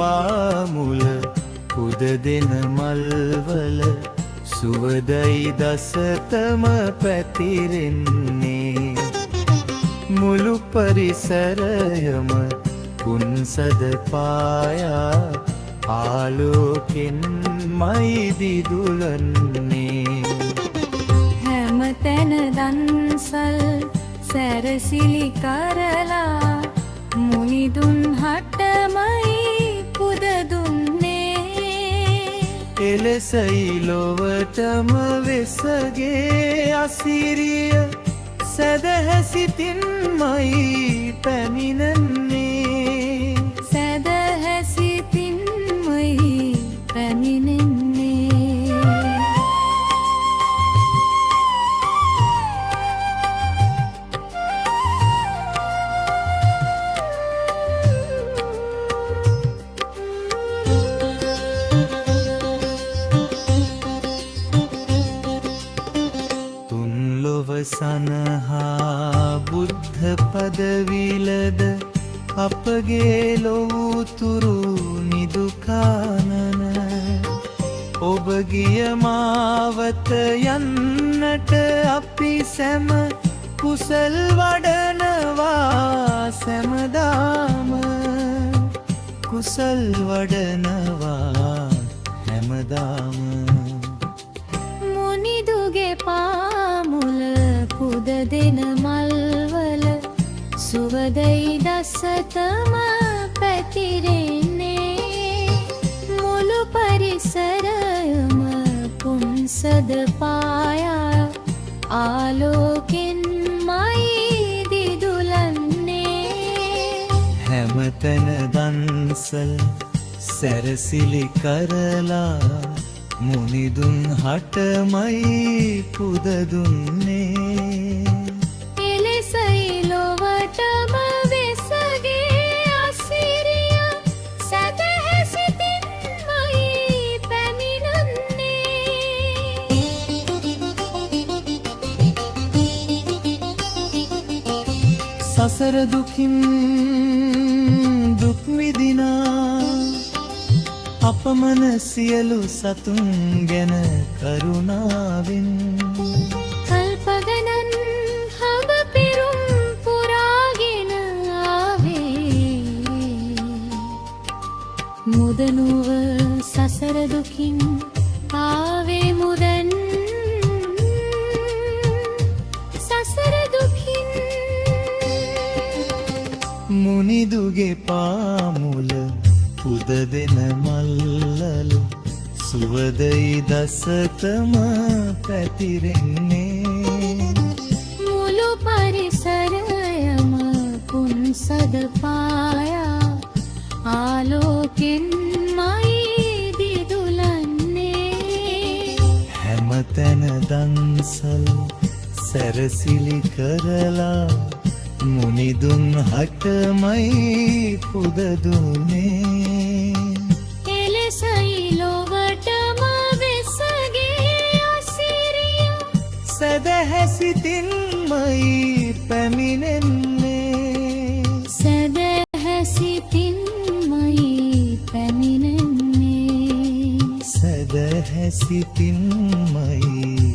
පාමුල පුද දෙන මල්වල සුවදයි දසතම පැතිරෙන්නේ මුළු පරිසරයම පුන්සද පායා ආලෝකෙන් මයි දිදුලන්නේ හැම තැන දන්සල් සැරසිලි කරලා මුනිදුන් හටමයි පුද දුන්නේ එලෙසයි ලොවටම වෙසගේ අසිරිය සැදැහැසිතින්මයි පැමිණන්නේ සැදැහැසිතින්මයි පැමිණෙන්නේ සනහා බුද්ධ පදවිලද අපගේ ලොවුතුරු නිදුකානන ඔබ ගිය මාවත යන්නට අපි සැම කුසල් වඩනවා සැමදාම කුසල් වඩනවා හැමදාම මුනිදුගේ පාමුල පුද දෙන මල්වල සුවදයි දසතම පැතිරෙන්නේ මුළු පරිසරයම පුන්සද පායා ආලෝකෙන් මයි දිදුලන්නේ හැමතැන දන්සල් සැරසිලි කරලා මුනිදුන් හටමයි පුද දුන්නේ එලෙසයි ලොවටම වෙසගේ අසිරිය සැදැහැසිතින්මයි පැමිණන්නේ සසර දුකින් දුක් විඳිනා අපමණ සියලු සතුන් ගැන කරුණාවෙන් කල්පගණන් හඹ පිරුම් පුරාගෙන ආවේ මුදනුව සසර දුකින් ආවේ මුදන් සසර දුකින් මුනිදුගේ පාමුල පුද දෙන මල්ලලු සුවදයි දසතම පැතිරෙන්නේ මුළු පරිසරයම පුන්සද පායා ආලෝකෙන් මයි දිදුලන්නේ හැමතැන දන්සල් සැරසිලි කරලා මුනිදුන් හටමයි පුද දුන්නේ එලෙසයි ලොවටම වෙසගේ අසිරිය සැදැහැසිතින්මයි පැමිණෙන්නේ සැදැහැසිතින්මයි පැමිණෙන්නේ සැදැහැසිතින්මයි